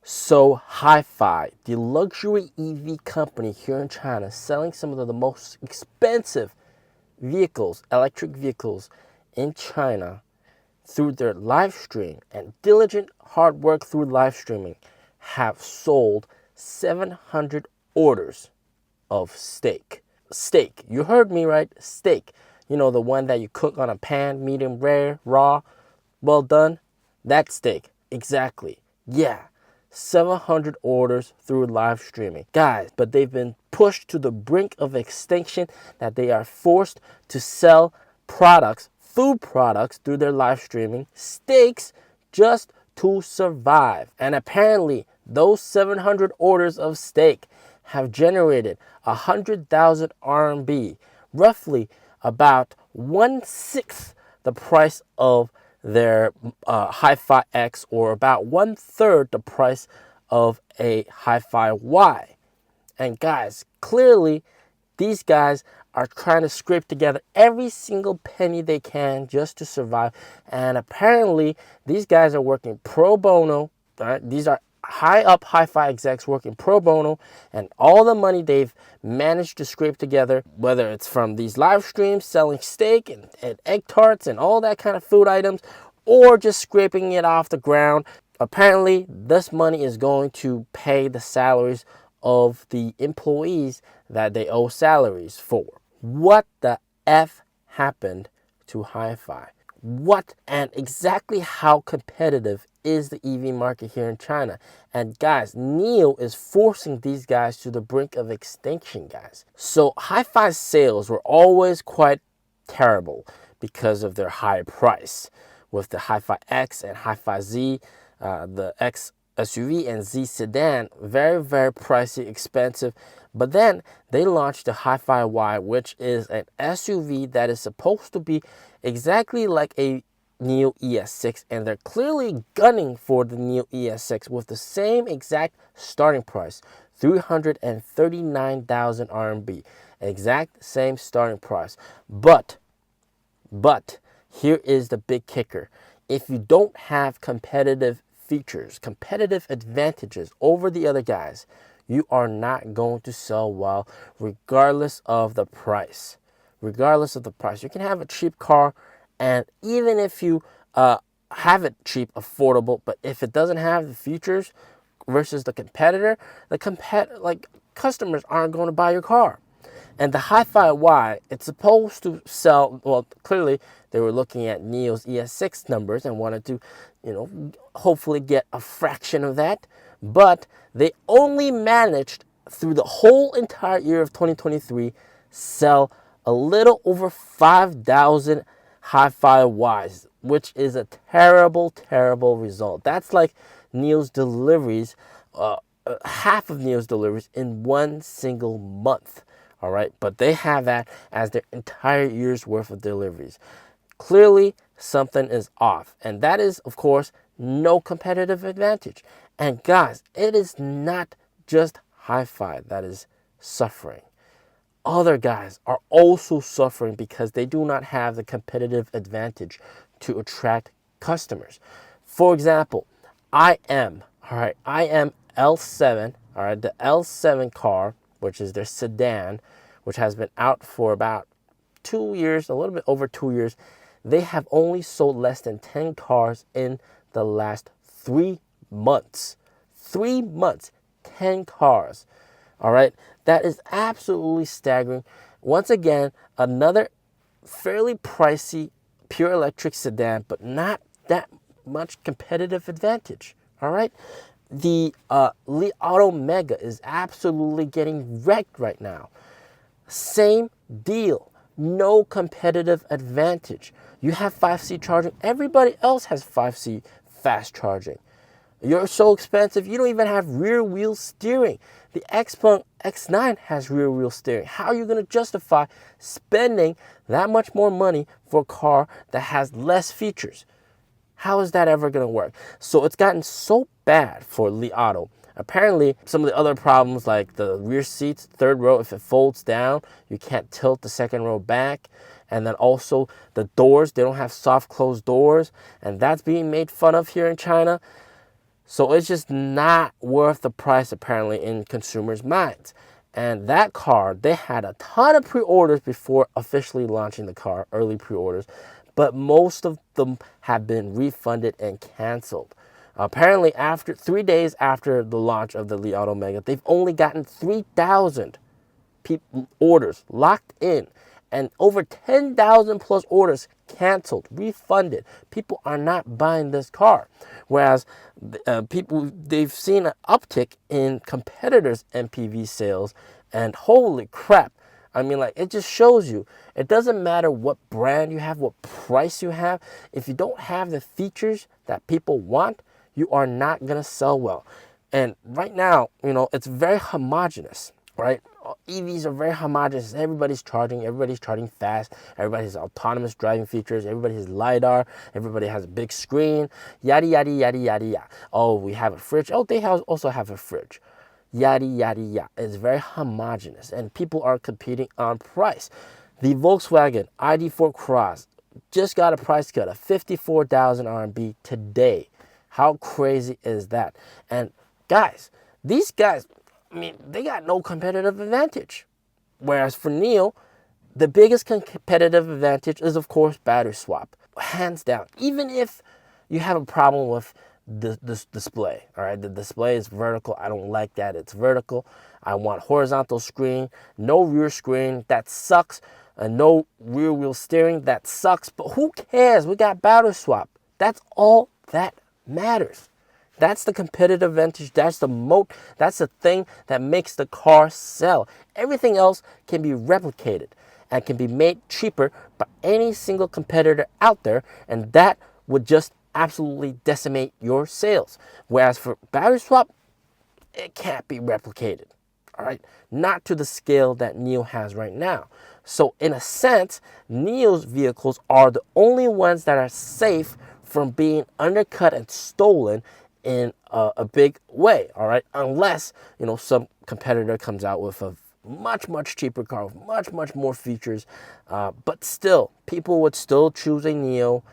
So Hi-Fi, the luxury EV company here in China, selling some of the most expensive vehicles, electric vehicles in China through their live stream and diligent hard work through live streaming, have sold 700 orders of steak. Steak, you heard me right, steak. You know, the one that you cook on a pan, medium rare, raw, well done. That steak, exactly. Yeah, 700 orders through live streaming. Guys, but they've been pushed to the brink of extinction that they are forced to sell products, food products, through their live streaming, steaks, just to survive. And apparently, those 700 orders of steak have generated 100,000 RMB, roughly about 1/6 the price of their Hi-Fi X, or about 1/3 the price of a Hi-Fi Y. And guys, clearly these guys are trying to scrape together every single penny they can just to survive. And apparently these guys are working pro bono. Right? These are high up Hi-Fi execs working pro bono, and all the money they've managed to scrape together, whether it's from these live streams selling steak and egg tarts and all that kind of food items, or just scraping it off the ground, apparently this money is going to pay the salaries of the employees that they owe salaries for. What the F happened to Hi-Fi? What and exactly how competitive is the EV market here in China? And guys, NIO is forcing these guys to the brink of extinction, guys. So Hi-Fi sales were always quite terrible because of their high price. With the Hi-Fi X and Hi-Fi Z, the X SUV and Z sedan, very, very pricey, expensive. But then they launched the Hi-Fi Y, which is an SUV that is supposed to be exactly like a NIO ES6, and they're clearly gunning for the NIO ES6 with the same exact starting price, 339,000 RMB, exact same starting price. But here is the big kicker. If you don't have competitive features, competitive advantages over the other guys, you are not going to sell well regardless of the price. Regardless of the price. You can have a cheap car, and even if you have it cheap, affordable, but if it doesn't have the features versus the competitor, customers aren't going to buy your car. And the Hi-Fi Y, it's supposed to sell, well, clearly they were looking at NIO's ES6 numbers and wanted to, hopefully get a fraction of that. But they only managed, through the whole entire year of 2023, sell a little over 5,000 Hi-Fi Ys, which is a terrible, terrible result. That's like NIO's deliveries, half of NIO's deliveries in one single month. All right, but they have that as their entire year's worth of deliveries. Clearly, something is off, and that is, of course, no competitive advantage. And guys, it is not just Hi-Fi that is suffering. Other guys are also suffering because they do not have the competitive advantage to attract customers. For example, IM L7, all right, the L7 car, which is their sedan, which has been out for about 2 years, a little bit over 2 years. They have only sold less than 10 cars in the last 3 months. 3 months, 10 cars. All right, that is absolutely staggering. Once again, another fairly pricey pure electric sedan, but not that much competitive advantage. All right. The Li Auto Mega is absolutely getting wrecked right now. Same deal. No competitive advantage. You have 5C charging. Everybody else has 5C fast charging. You're so expensive, you don't even have rear wheel steering. The Xpeng X9 has rear wheel steering. How are you going to justify spending that much more money for a car that has less features? How is that ever going to work? So it's gotten so bad for Li Auto. Apparently, some of the other problems, like the rear seats, third row, if it folds down, you can't tilt the second row back. And then also the doors, they don't have soft closed doors. And that's being made fun of here in China. So it's just not worth the price apparently in consumers' minds. And that car, they had a ton of pre-orders before officially launching the car, early pre-orders, but most of them have been refunded and canceled. Apparently, after 3 days after the launch of the Li Auto Mega, they've only gotten 3,000 orders locked in, and over 10,000 plus orders canceled, refunded. People are not buying this car. Whereas they've seen an uptick in competitors' MPV sales, and holy crap. I mean, like, it just shows you, it doesn't matter what brand you have, what price you have. If you don't have the features that people want, you are not going to sell well. And right now, it's very homogenous, right? EVs are very homogenous. Everybody's charging fast. Everybody has autonomous driving features. Everybody has LiDAR. Everybody has a big screen. Yada, yada, yada, yada, yada. Oh, we have a fridge. Oh, they also have a fridge. Yada, yada, yada. It's very homogenous, and people are competing on price. The Volkswagen ID4 Cross just got a price cut of 54,000 RMB today. How crazy is that? And guys, these guys, I mean, they got no competitive advantage. Whereas for NIO, the biggest competitive advantage is, of course, battery swap. Hands down. Even if you have a problem with the display, all right? The display is vertical. I don't like that. It's vertical. I want horizontal screen, no rear screen. That sucks. No rear wheel steering. That sucks. But who cares? We got battery swap. That's all that matters. That's the competitive advantage. That's the moat. That's the thing that makes the car sell. Everything else can be replicated and can be made cheaper by any single competitor out there, and that would just absolutely decimate your sales. Whereas for battery swap, it can't be replicated. All right, not to the scale that NIO has right now. So in a sense, NIO's vehicles are the only ones that are safe from being undercut and stolen in a big way, all right? Unless, some competitor comes out with a much cheaper car with much more features. But still, people would still choose a NIO,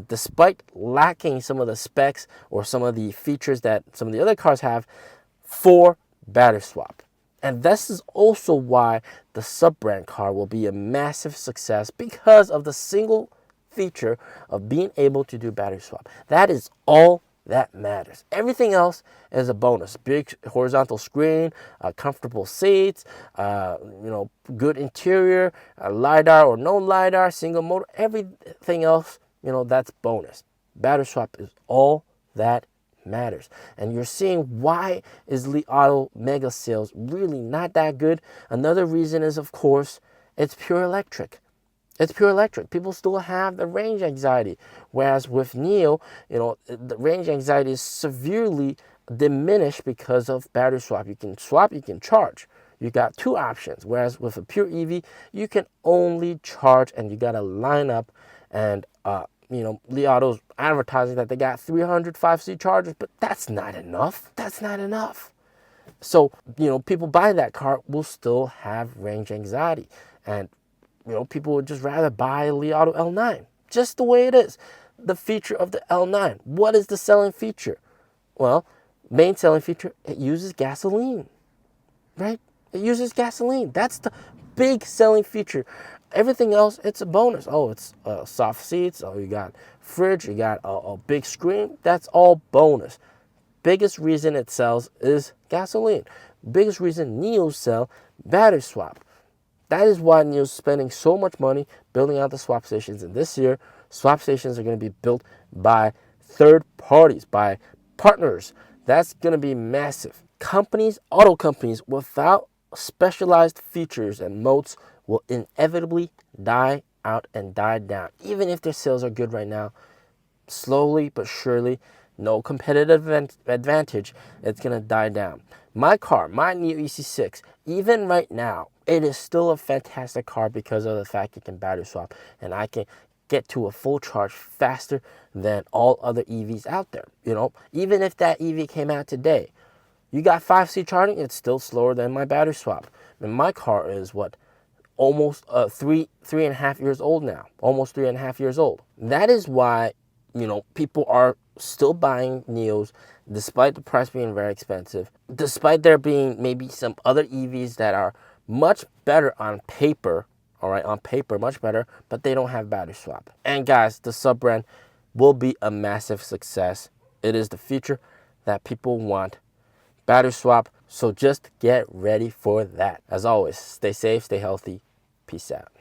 despite lacking some of the specs or some of the features that some of the other cars have, for battery swap. And this is also why the sub-brand car will be a massive success, because of the single feature of being able to do battery swap. That is all that matters. Everything else is a bonus. Big horizontal screen, comfortable seats, good interior, LiDAR or no LiDAR, single motor, everything else, that's bonus. Battery swap is all that matters. And you're seeing why is Li Auto Mega sales really not that good. Another reason is, of course, it's pure electric. It's pure electric. People still have the range anxiety. Whereas with NIO, the range anxiety is severely diminished because of battery swap. You can swap, you can charge. You got two options. Whereas with a pure EV, you can only charge, and you got to line up. And, Li Auto's advertising that they got 300 5C chargers, but that's not enough. That's not enough. So, people buying that car will still have range anxiety. And people would just rather buy a Li Auto L9, just the way it is. The feature of the L9. What is the selling feature? Well, main selling feature, it uses gasoline, right? It uses gasoline. That's the big selling feature. Everything else, it's a bonus. Oh, it's soft seats. Oh, you got fridge. You got a big screen. That's all bonus. Biggest reason it sells is gasoline. Biggest reason NIOs sell, battery swap. That is why NIO is spending so much money building out the swap stations. And this year, swap stations are going to be built by third parties, by partners. That's going to be massive. Companies, auto companies, without specialized features and moats will inevitably die out and die down. Even if their sales are good right now, slowly but surely, no competitive advantage, it's going to die down. My car, my NIO EC6, even right now, it is still a fantastic car because of the fact it can battery swap, and I can get to a full charge faster than all other EVs out there. Even if that EV came out today, you got 5C charging, it's still slower than my battery swap. And my car is almost three and a half years old now, almost 3.5 years old. That is why people are still buying NIOs despite the price being very expensive, despite there being maybe some other EVs that are much better on paper, all right, on paper, much better, but they don't have battery swap. And guys, the sub-brand will be a massive success. It is the future that people want. Battery swap, so just get ready for that. As always, stay safe, stay healthy. Peace out.